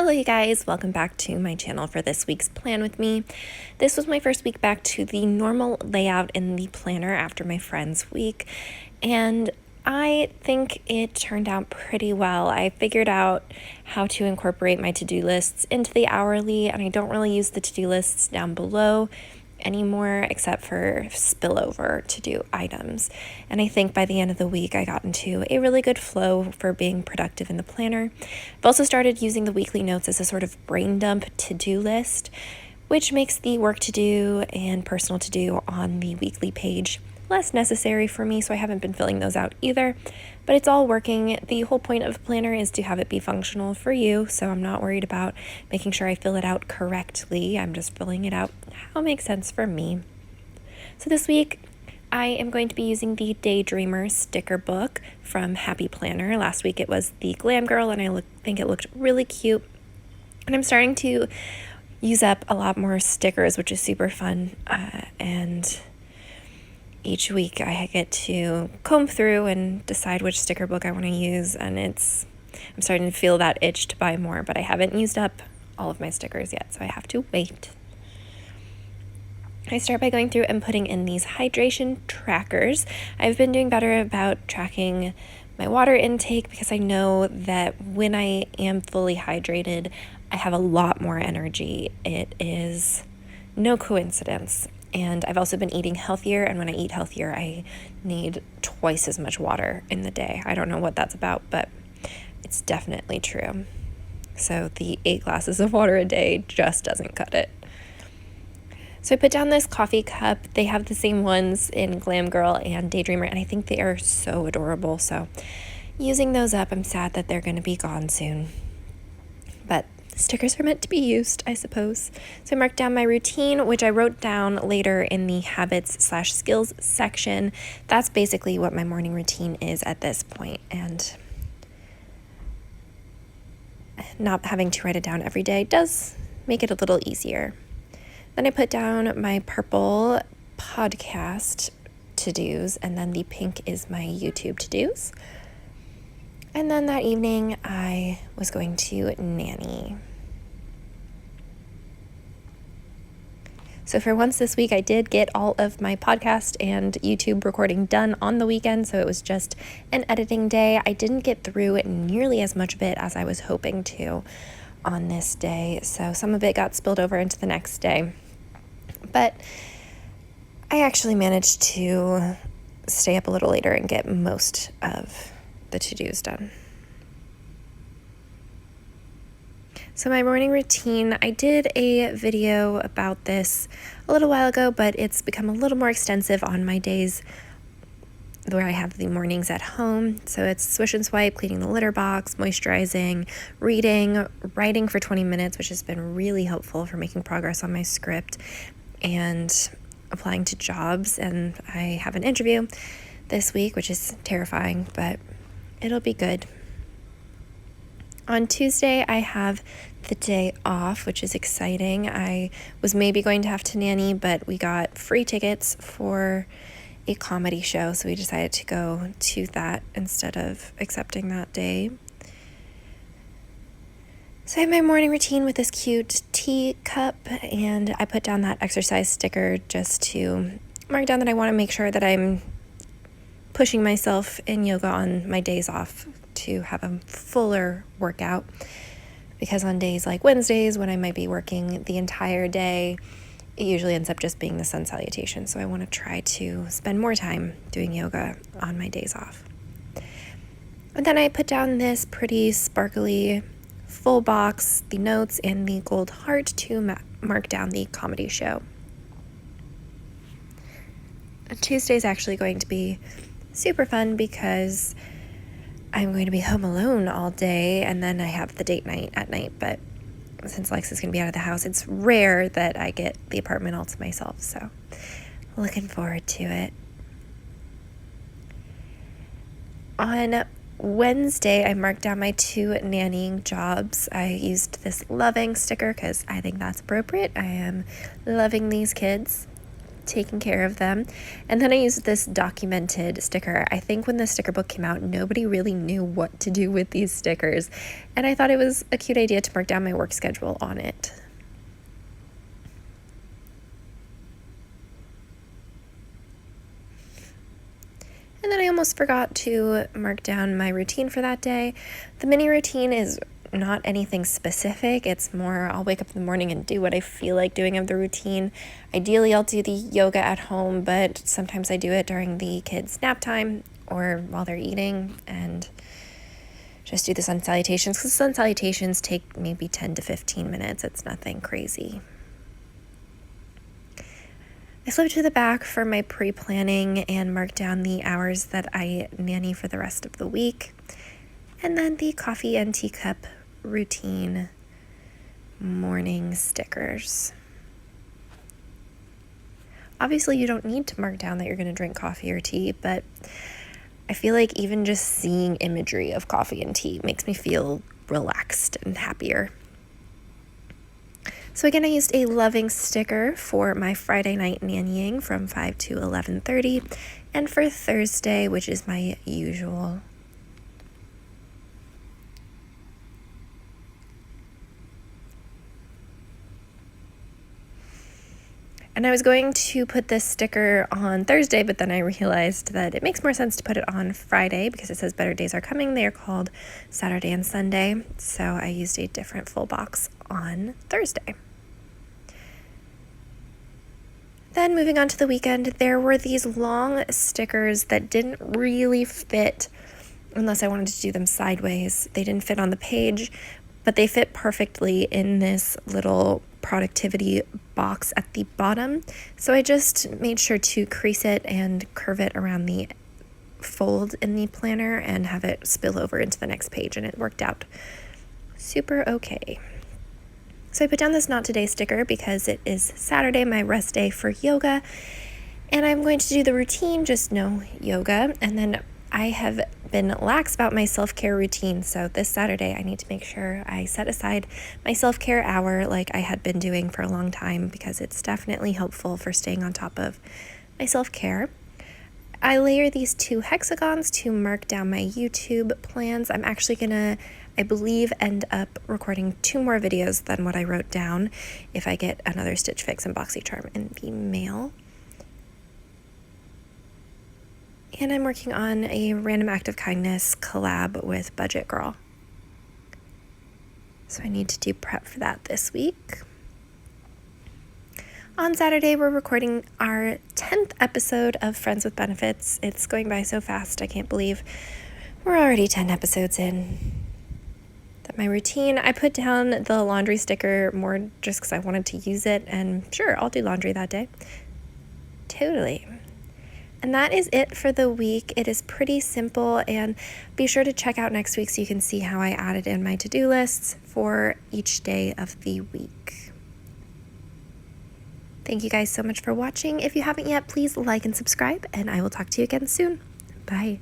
Hello you guys, welcome back to my channel for this week's plan with me. This was my first week back to the normal layout in the planner after my friend's week, and I think it turned out pretty well. I figured out how to incorporate my to-do lists into the hourly, and I don't really use the to-do lists down below anymore except for spillover to-do items. And I think by the end of the week I got into a really good flow for being productive in the planner. I've also started using the weekly notes as a sort of brain dump to-do list, which makes the work to do and personal to do on the weekly page less necessary for me, so I haven't been filling those out either, but it's all working. The whole point of a planner is to have it be functional for you, so I'm not worried about making sure I fill it out correctly. I'm just filling it out how it makes sense for me. So this week I am going to be using the Daydreamer sticker book from Happy Planner. Last week it was the Glam Girl, and I think it looked really cute, and I'm starting to use up a lot more stickers, which is super fun, and each week I get to comb through and decide which sticker book I want to use, and I'm starting to feel that itch to buy more, but I haven't used up all of my stickers yet, so I have to wait. I start by going through and putting in these hydration trackers. I've been doing better about tracking my water intake because I know that when I am fully hydrated, I have a lot more energy. It is no coincidence. And I've also been eating healthier, and when I eat healthier, I need twice as much water in the day. I don't know what that's about, but it's definitely true. So the 8 glasses of water a day just doesn't cut it. So I put down this coffee cup. They have the same ones in Glam Girl and Daydreamer, and I think they are so adorable. So using those up, I'm sad that they're going to be gone soon. But stickers are meant to be used, I suppose. So I marked down my routine, which I wrote down later in the habits/skills section. That's basically what my morning routine is at this point, and not having to write it down every day does make it a little easier. Then I put down my purple podcast to-dos, and then the pink is my YouTube to-dos. And then that evening, I was going to nanny. So for once this week, I did get all of my podcast and YouTube recording done on the weekend, so it was just an editing day. I didn't get through nearly as much of it as I was hoping to on this day, so some of it got spilled over into the next day. But I actually managed to stay up a little later and get most of the to-dos done. So my morning routine, I did a video about this a little while ago, but it's become a little more extensive on my days where I have the mornings at home. So it's swish and swipe, cleaning the litter box, moisturizing, reading, writing for 20 minutes, which has been really helpful for making progress on my script, and applying to jobs. And I have an interview this week, which is terrifying, but it'll be good. On Tuesday, I have the day off, which is exciting. I was maybe going to have to nanny, but we got free tickets for a comedy show, so we decided to go to that instead of accepting that day. So I have my morning routine with this cute tea cup, and I put down that exercise sticker just to mark down that I want to make sure that I'm pushing myself in yoga on my days off to have a fuller workout, because on days like Wednesdays when I might be working the entire day, it usually ends up just being the sun salutation. So I want to try to spend more time doing yoga on my days off. And then I put down this pretty sparkly full box, the notes, and the gold heart to mark down the comedy show. Tuesday is actually going to be super fun because I'm going to be home alone all day, and then I have the date night at night. But since Lex is going to be out of the house, it's rare that I get the apartment all to myself, so looking forward to it. On Wednesday, I marked down my 2 nannying jobs. I used this loving sticker because I think that's appropriate. I am loving these kids. taking care of them. And then I used this documented sticker. I think when the sticker book came out, nobody really knew what to do with these stickers. And I thought it was a cute idea to mark down my work schedule on it. And then I almost forgot to mark down my routine for that day. The mini routine is not anything specific. It's more I'll wake up in the morning and do what I feel like doing of the routine. Ideally, I'll do the yoga at home, but sometimes I do it during the kids' nap time or while they're eating, and just do the sun salutations, because sun salutations take maybe 10 to 15 minutes. It's nothing crazy. I flipped to the back for my pre-planning and marked down the hours that I nanny for the rest of the week. And then the coffee and teacup routine morning stickers. Obviously, you don't need to mark down that you're going to drink coffee or tea, but I feel like even just seeing imagery of coffee and tea makes me feel relaxed and happier. So again, I used a loving sticker for my Friday night nannying from 5 to 11:30, and for Thursday, which is my usual. And I was going to put this sticker on Thursday, but then I realized that it makes more sense to put it on Friday because it says better days are coming. They are called Saturday and Sunday. So I used a different full box on Thursday. Then moving on to the weekend, there were these long stickers that didn't really fit unless I wanted to do them sideways. They didn't fit on the page, but they fit perfectly in this little productivity box at the bottom. So I just made sure to crease it and curve it around the fold in the planner and have it spill over into the next page, and it worked out super okay. So I put down this not today sticker because it is Saturday, my rest day for yoga, and I'm going to do the routine, just no yoga. And then I have been lax about my self-care routine, so this Saturday I need to make sure I set aside my self-care hour like I had been doing for a long time, because it's definitely helpful for staying on top of my self-care. I layer these 2 hexagons to mark down my YouTube plans. I'm actually gonna, I believe, end up recording 2 more videos than what I wrote down if I get another Stitch Fix and BoxyCharm in the mail. And I'm working on a random act of kindness collab with Budget Girl. So I need to do prep for that this week. On Saturday, we're recording our 10th episode of Friends with Benefits. It's going by so fast, I can't believe we're already 10 episodes in. That my routine, I put down the laundry sticker more just because I wanted to use it, and sure, I'll do laundry that day. Totally. And that is it for the week. It is pretty simple, and be sure to check out next week so you can see how I added in my to-do lists for each day of the week. Thank you guys so much for watching. If you haven't yet, please like and subscribe, and I will talk to you again soon. Bye.